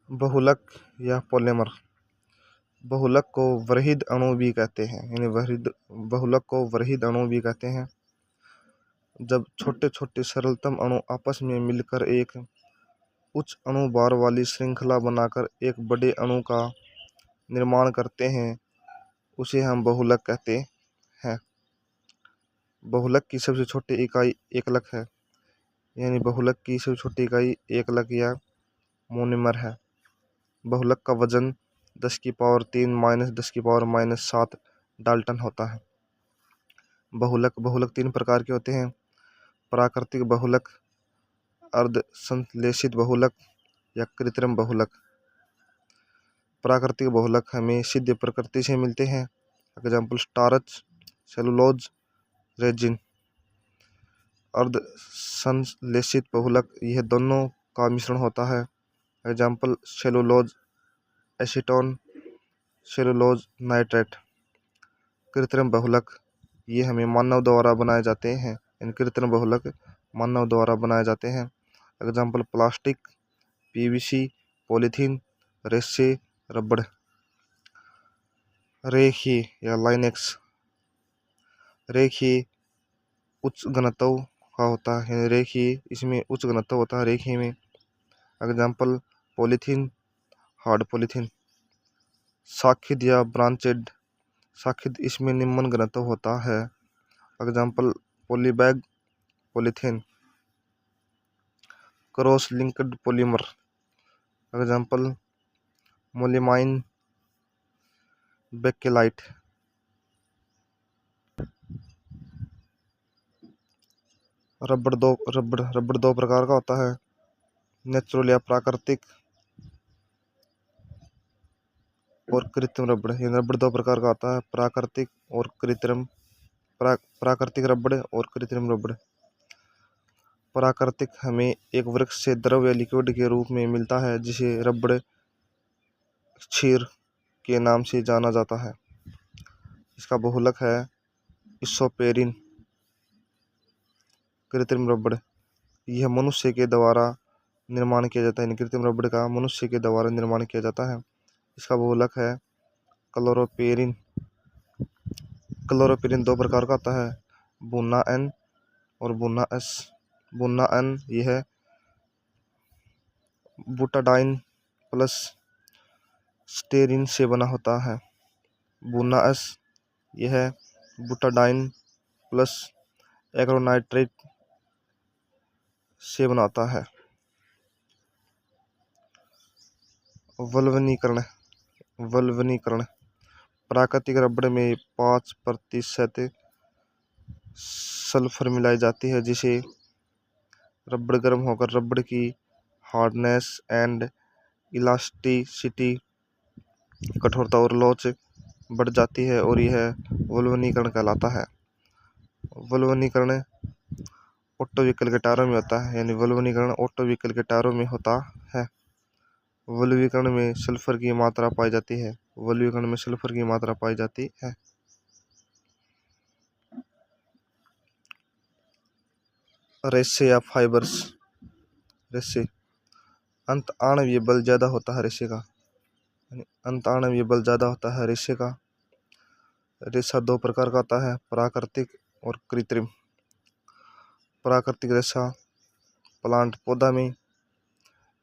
बहुलक या पॉलीमर। बहुलक को वृहद अणु भी कहते हैं, बहुलक को वृहद अणु भी कहते हैं। जब छोटे छोटे सरलतम अणु आपस में मिलकर एक उच्च अणुभार वाली श्रृंखला बनाकर एक बड़े अणु का निर्माण करते हैं, उसे हम बहुलक कहते हैं। बहुलक की सबसे छोटी इकाई एकलक है, बहुलक की सबसे छोटी इकाई एकलक या मोनोमर है। बहुलक का वजन 10⁻³ - 10⁻⁻7 डाल्टन होता है। बहुलक 3 प्रकार के होते हैं: प्राकृतिक बहुलक, अर्ध संश्लेषित बहुलक या कृत्रिम बहुलक। प्राकृतिक बहुलक हमें सिद्ध प्रकृति से मिलते हैं। Example starch, cellulose, resin. अर्ध संश्लेषित बहुलक यह दोनों का मिश्रण होता है। Example cellulose acetone, cellulose nitrate. कृत्रिम बहुलक ये हमें मानव द्वारा बनाए जाते हैं। इन कृत्रिम बहुलक मानव द्वारा बनाए जाते हैं। एग्जाम्पल प्लास्टिक, पीवीसी, पॉलीथीन, रेशे, रबड़। रेखीय या लाइनेक्स। रेखीय उच्च घनत्व का होता है, रेखीय इसमें उच्च घनत्व होता है रेखीय में। Example polythene, hard polythene. शाखित या ब्रांचेड, शाखित इसमें निम्न घनत्व होता है। Example polybag, polythene. Cross linked polymer. Example melamine, bakelite. रबड़ दो प्रकार का होता है, नेचुरल या प्राकृतिक और कृत्रिम रबड़। ये रबड़ दो प्रकार का होता है, प्राकृतिक और कृत्रिम। प्राकृतिक रबड़ और कृत्रिम रबड़। प्राकृतिक हमें एक वृक्ष से द्रव या लिक्विड के रूप में मिलता है, जिसे रबड़ क्षीर के नाम से जाना जाता है। इसका बहुलक है इसोपेरिन। कृत्रिम रबड़ यह मनुष्य के द्वारा निर्माण किया जाता है। कृत्रिम रबड़ का मनुष्य के द्वारा निर्माण किया जाता है। इसका बहुलक है क्लोरोपेरिन। क्लोरोपेरिन दो प्रकार का होता है, बुना एन और बुना एस। बुना एन यह बुटाडाइन प्लस स्टेरिन से बना होता है। बुना एस यह बुटाडाइन प्लस एक्रोनाइट्रेट से बनाता है। वल्वनीकरण। प्राकृतिक रबड़ में 5% सल्फर मिलाई जाती है, जिसे रबड़ गर्म होकर रबड़ की हार्डनेस एंड इलास्टिसिटी, कठोरता और लोच बढ़ जाती है और यह वल्वनीकरण कहलाता है। वल्वनीकरण ऑटो व्हीकल के टायरों में होता है, वल्वनीकरण ऑटो व्हीकल के टायरों में होता है। वल्वीकरण में सल्फर की मात्रा पाई जाती है। वल्वीकरण में सल्फर की मात्रा पाई जाती है। रेशे या फाइबर्स। रेशे अंत आणवीय बल ज्यादा होता है रेशे का, अंत आणवीय बल ज्यादा होता है रेशे का। रेशा दो प्रकार का होता है, प्राकृतिक और कृत्रिम। प्राकृतिक रेशा प्लांट पौधा में,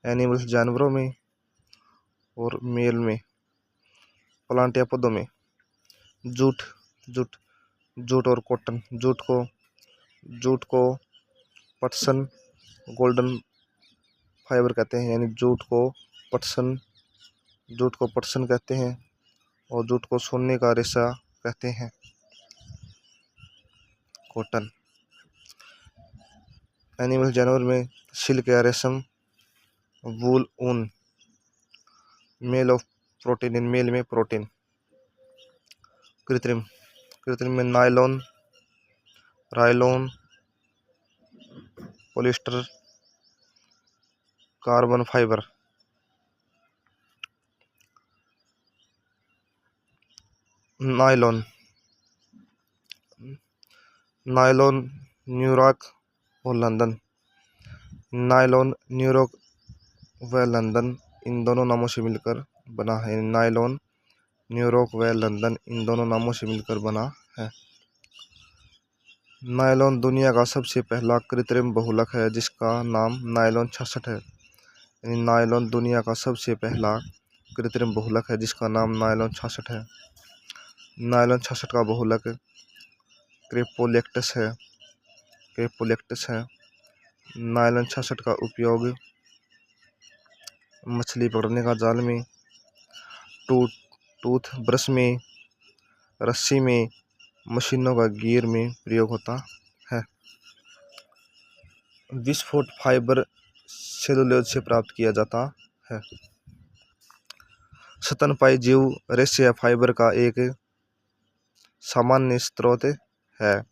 एनिमल्स जानवरों में और मेल में, प्लांट या पौधों में। जूट जूट जूट और कॉटन। जूट को पटसन गोल्डन फाइबर कहते हैं, जूट को पटसन कहते हैं और जूट को सोने का रेशा कहते हैं। कॉटन। एनिमल जानवर में सिल्क या रेशम, वूल ऊन। मेल ऑफ प्रोटीन, मेल में प्रोटीन। कृत्रिम में nylon, rayon, polyester, carbon fibre. Nylon New York और लंदन। नायलॉन न्यूयॉर्क व लंदन इन दोनों नामों से मिलकर बना है। नायलॉन न्यूयॉर्क व लंदन इन दोनों नामों से मिलकर बना है। नायलॉन दुनिया का सबसे पहला कृत्रिम बहुलक है जिसका नाम नायलॉन 66 है। यानी नायलॉन दुनिया का सबसे पहला कृत्रिम बहुलक है जिसका नाम नायलॉन 66 है। नायलॉन 66 का बहुलक क्रेपोलेक्टस है। नायलॉन 66 का उपयोग मछली पकड़ने का जाल में, टूथ ब्रश में, रस्सी में, मशीनों का गियर में प्रयोग होता है। विस्फोट फाइबर सेलुलोज से प्राप्त किया जाता है। स्तनपायी जीव रेशे या फाइबर का एक सामान्य स्रोत है।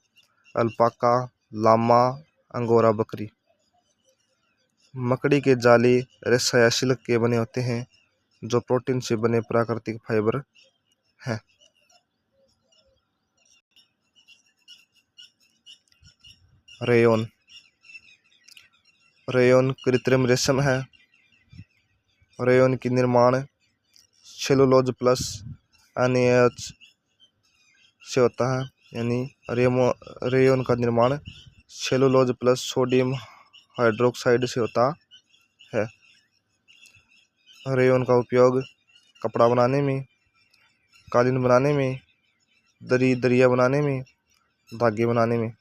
अल्पाका, लामा, अंगोरा बकरी। मकड़ी के जाले रेशा या सिल्क के बने होते हैं जो प्रोटीन से बने प्राकृतिक फाइबर हैं। रेयॉन कृत्रिम रेशम है। रेयॉन की निर्माण सेलुलोज प्लस NaOH से होता है। यानी रेयॉन का निर्माण सेलुलोज प्लस सोडियम हाइड्रोक्साइड से होता है। रेयॉन का उपयोग कपड़ा बनाने में, कालीन बनाने में, दरिया बनाने में, धागे बनाने में।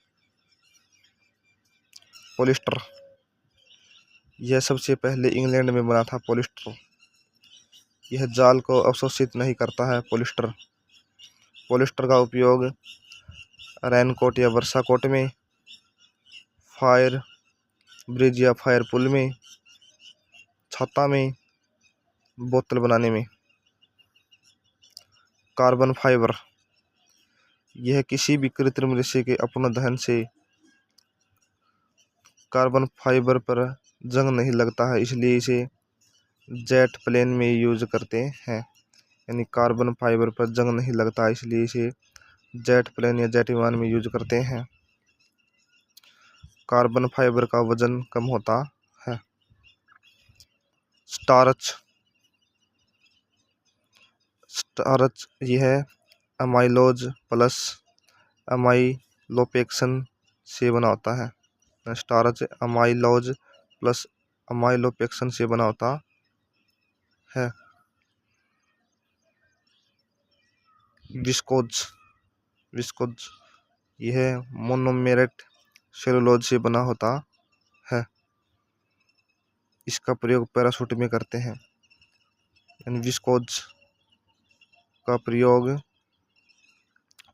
पॉलिस्टर, यह सबसे पहले इंग्लैंड में बना था। पॉलिस्टर, यह जाल को अवशोषित नहीं करता है। पॉलिस्टर का उपयोग रेनकोट या वर्षा कोट में, फायर ब्रिज या फायर पुल में, छाता में, बोतल बनाने में। कार्बन फाइबर, यह किसी भी कृत्रिम रेशे के अपूर्ण दहन से कार्बन फाइबर पर जंग नहीं लगता है, इसलिए इसे जेट प्लेन में यूज करते हैं। यानी कार्बन फाइबर पर जंग नहीं लगता इसलिए इसे जेट प्लेन या जेट विमान में यूज करते हैं। कार्बन फाइबर का वजन कम होता है। स्टार्च यह अमाइलोज प्लस अमाइलोपेक्सन से बना होता है। स्टार्च अमाइलोज प्लस अमाइलोपेक्सन से बना होता है। विस्कोज यह मोनोमेरेट सेलुलोज से बना होता है। इसका प्रयोग पैराशूट में करते हैं। विस्कोज का प्रयोग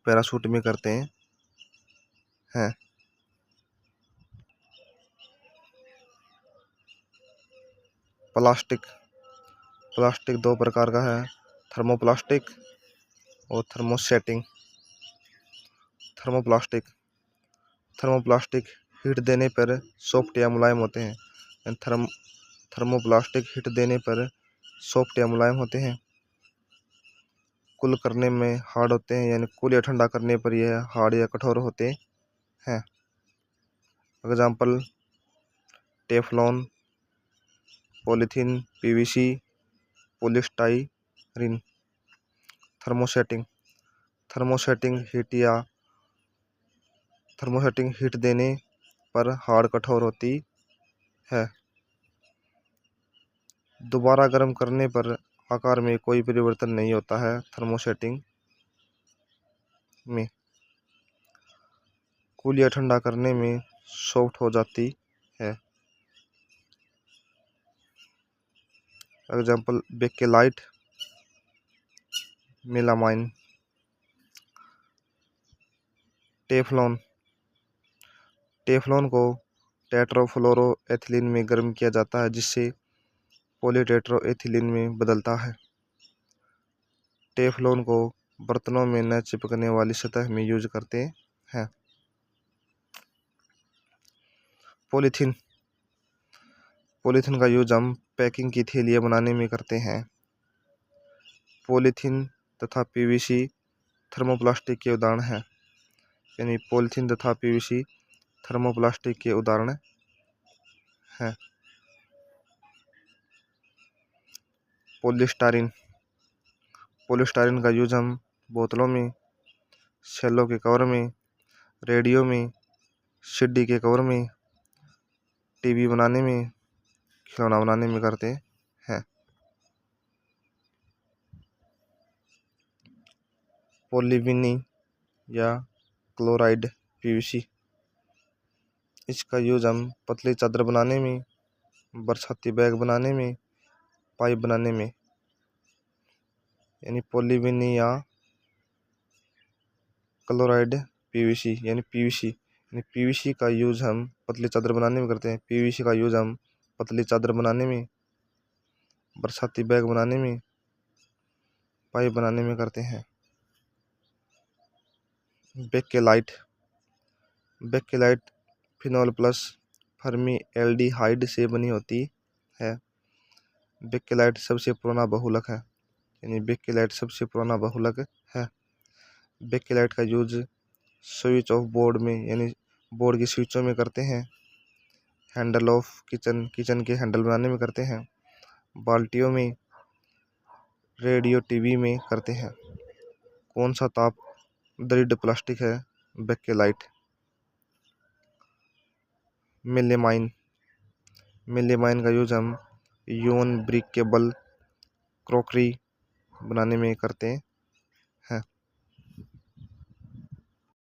पैराशूट में करते हैं। प्लास्टिक दो प्रकार का है, थर्मोप्लास्टिक और थर्मोप्लास्टिक हीट देने पर सॉफ्ट या मुलायम होते हैं। थर्मोप्लास्टिक हीट देने पर सॉफ्ट या मुलायम होते हैं। कूल करने में हार्ड होते हैं, यानी कूल या ठंडा करने पर यह हार्ड या कठोर होते हैं। Example Teflon, polythene, PVC, polystyrene. Thermosetting heat देने पर हार्ड कठोर होती है। दोबारा गर्म करने पर आकार में कोई परिवर्तन नहीं होता है। थर्मोसेटिंग में कूल या ठंडा करने में सॉफ्ट हो जाती है। Example bakelite, melamine. टेफलॉन को टेट्राफ्लोरोएथिलीन में गर्म किया जाता है जिससे पॉलीटेट्राएथिलीन में बदलता है। टेफलॉन को बर्तनों में न चिपकने वाली सतह में यूज करते हैं। पॉलीथीन का यूज हम पैकिंग की थैलियाँ बनाने में करते हैं। पॉलीथीन तथा PVC थर्मोप्लास्टिक के उदाहरण हैं। यानी पॉलीथीन तथा PVC थर्मोप्लास्टिक के उदाहरण हैं। पॉलीस्टाइन पॉलीस्टाइन का यूज हम बोतलों में, सेलों के कवर में, रेडियो में, सीडी के कवर में, टीवी बनाने में, खिलौना बनाने में करते हैं। पॉलीविनी या क्लोराइड पीवीसी, इसका यूज हम पतली चादर बनाने में, बरसाती बैग बनाने में, पाइप बनाने में, यानी पॉलीविनी या क्लोराइड पीवीसी यानी पीवीसी का यूज हम पतली चादर बनाने में करते हैं। पीवीसी का यूज हम पतली चादर बनाने में, बरसाती बैग बनाने में, पाइप बनाने में करते हैं। बेकेलाइट फिनोल प्लस फॉर्मल्डिहाइड से बनी होती है। बेकेलाइट सबसे पुराना बहुलक है, यानी बेकेलाइट सबसे पुराना बहुलक है। बेकेलाइट का यूज स्विच ऑफ बोर्ड में, यानी बोर्ड की स्विचों में करते हैं। हैंडल ऑफ किचन के हैंडल बनाने में करते हैं। बाल्टियों में, रेडियो टीवी में करते हैं। कौन सा ताप दृढ़ प्लास्टिक है? बेकेलाइट। मेलेमाइन का यूज हम यून ब्रिकेबल क्रॉकरी बनाने में करते